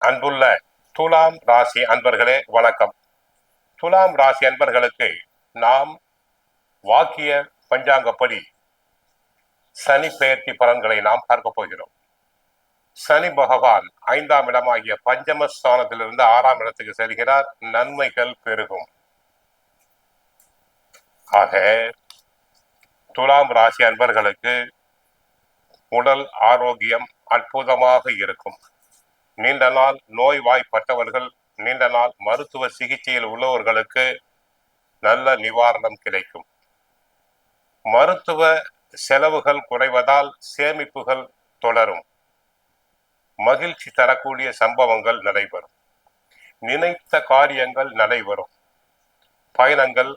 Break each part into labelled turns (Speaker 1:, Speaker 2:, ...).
Speaker 1: அன்புள்ள துலாம் ராசி அன்பர்களே வணக்கம். துலாம் ராசி அன்பர்களுக்கு நாம் வாக்கிய பஞ்சாங்கப்படி சனி பெயர்ச்சி பலன்களை நாம் பார்க்க போகிறோம். சனி பகவான் 5ஆம் இடமாகிய பஞ்சமஸ்தானத்திலிருந்து 6ஆம் இடத்துக்கு செல்கிறார். நன்மைகள் பெருகும். ஆக துலாம் ராசி அன்பர்களுக்கு உடல் ஆரோக்கியம் அற்புதமாக இருக்கும். நீண்ட நாள் நோய்வாய்ப்பட்டவர்கள், நீண்ட நாள் மருத்துவ சிகிச்சையில் உள்ளவர்களுக்கு நல்ல நிவாரணம் கிடைக்கும். மருத்துவ செலவுகள் குறைவதால் சேமிப்புகள் தொடரும். மகிழ்ச்சி தரக்கூடிய சம்பவங்கள் நடைபெறும். நினைத்த காரியங்கள் நடைபெறும். பயணங்கள்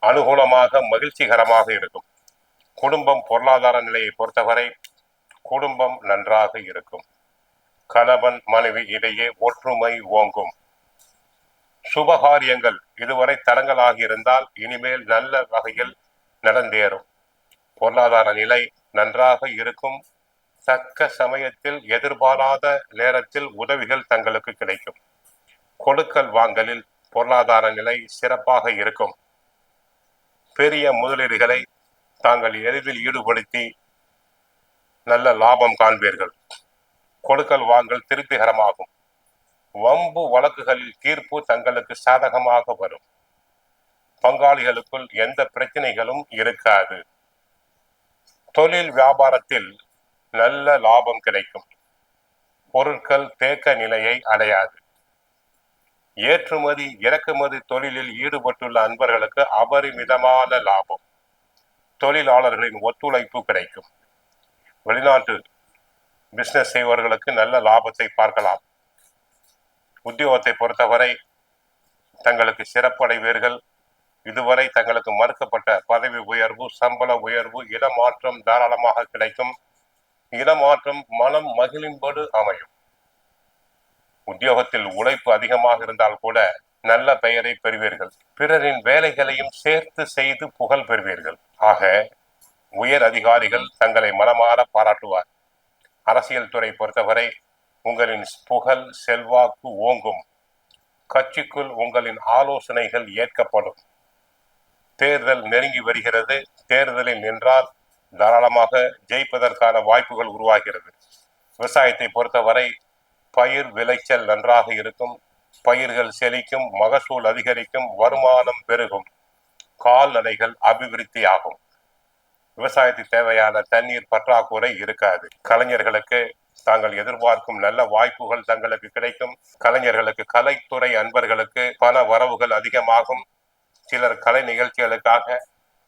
Speaker 1: அனுகூலமாக மகிழ்ச்சிகரமாக இருக்கும். குடும்பம் பொருளாதார நிலையை பொறுத்தவரை குடும்பம் நன்றாக இருக்கும். கணவன் மனைவி இடையே ஒற்றுமை ஓங்கும். சுபகாரியங்கள் இதுவரை தடங்களாகி இருந்தால் இனிமேல் நல்ல வகையில் நடந்தேறும். பொருளாதார நிலை நன்றாக இருக்கும். தக்க சமயத்தில் எதிர்பாராத நேரத்தில் உதவிகள் தங்களுக்கு கிடைக்கும். கொடுக்கல் வாங்கலில் பொருளாதார நிலை சிறப்பாக இருக்கும். பெரிய முதலீடுகளை தாங்கள் எளிதில் ஈடுபடுத்தி நல்ல லாபம் காண்பீர்கள். கொடுக்கல் வாங்கல் திருப்திகரமாகும். வம்பு வழக்குகளில் தீர்ப்பு தங்களுக்கு சாதகமாக வரும். பங்காளிகளுக்குள் எந்த பிரச்சனைகளும் இருக்காது. தொழில் வியாபாரத்தில் நல்ல லாபம் கிடைக்கும். பொருட்கள் தேக்க நிலையை அடையாது. ஏற்றுமதி இறக்குமதி தொழிலில் ஈடுபட்டுள்ள அன்பர்களுக்கு அபரிமிதமான லாபம். தொழிலாளர்களின் ஒத்துழைப்பு கிடைக்கும். வெளிநாட்டு பிசினஸ் செய்வர்களுக்கு நல்ல லாபத்தை பார்க்கலாம். உத்தியோகத்தை பொறுத்தவரை தங்களுக்கு சிறப்படைவீர்கள். இதுவரை தங்களுக்கு மறுக்கப்பட்ட பதவி உயர்வு, சம்பள உயர்வு, இடமாற்றம் தாராளமாக கிடைக்கும். இடமாற்றம் மனம் மகிழும்படி அமையும். உத்தியோகத்தில் உழைப்பு அதிகமாக இருந்தால் கூட நல்ல பெயரை பெறுவீர்கள். பிறரின் வேலைகளையும் சேர்த்து செய்து புகழ் பெறுவீர்கள். ஆக உயர் அதிகாரிகள் தங்களை மனமாற பாராட்டுவார். அரசியல் துறை பொறுத்தவரை உங்களின் புகழ் செல்வாக்கு ஓங்கும். கட்சிக்குள் உங்களின் ஆலோசனைகள் ஏற்கப்படும். தேர்தல் நெருங்கி வருகிறது. தேர்தலில் நின்றால் தாராளமாக ஜெயிப்பதற்கான வாய்ப்புகள் உருவாகிறது. விவசாயத்தை பொறுத்தவரை பயிர் விளைச்சல் நன்றாக இருக்கும். பயிர்கள் செழிக்கும். மகசூல் அதிகரிக்கும். வருமானம் பெருகும். கால்நடைகள் அபிவிருத்தியாகும். விவசாயத்துக்கு தேவையான தண்ணீர் பற்றாக்குறை இருக்காது. கலைஞர்களுக்கு தாங்கள் எதிர்பார்க்கும் நல்ல வாய்ப்புகள் தங்களுக்கு கிடைக்கும். கலைஞர்களுக்கு, கலைத்துறை அன்பர்களுக்கு பண வரவுகள் அதிகமாகும். சிலர் கலை நிகழ்ச்சிகளுக்காக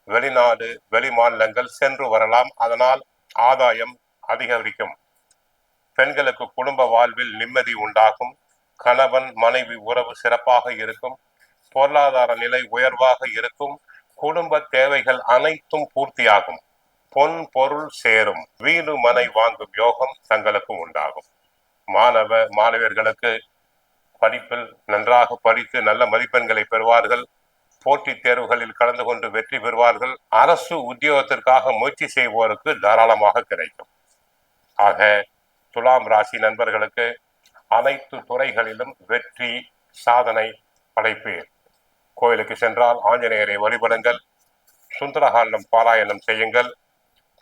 Speaker 1: வெளிநாடு வெளி மாநிலங்கள் சென்று வரலாம். அதனால் ஆதாயம் அதிகரிக்கும். பெண்களுக்கு குடும்ப வாழ்வில் நிம்மதி உண்டாகும். கணவன் மனைவி உறவு சிறப்பாக இருக்கும். பொருளாதார நிலை உயர்வாக இருக்கும். குடும்ப தேவைகள் அனைத்தும் பூர்த்தியாகும். பொன் பொருள் சேரும். வீடு மனை வாங்கும் யோகம் தங்களுக்கு உண்டாகும். மாணவர்களுக்கு படிப்பில் நன்றாக படித்து நல்ல மதிப்பெண்களை பெறுவார்கள். போட்டித் தேர்வுகளில் கலந்து கொண்டு வெற்றி பெறுவார்கள். அரசு உத்தியோகத்திற்காக முயற்சி செய்வோருக்கு தாராளமாக கிடைக்கும். ஆக துலாம் ராசி நண்பர்களுக்கு அனைத்து துறைகளிலும் வெற்றி சாதனை படைப்பீர். கோயிலுக்கு சென்றால் ஆஞ்சநேயரை வழிபடுங்கள். சுந்தரகாண்டம் பாராயணம் செய்யுங்கள்.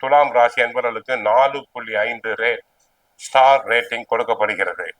Speaker 1: துலாம் ராசி அன்பர்களுக்கு 4.5 ஸ்டார் ரேட்டிங் கொடுக்கப்படுகிறது.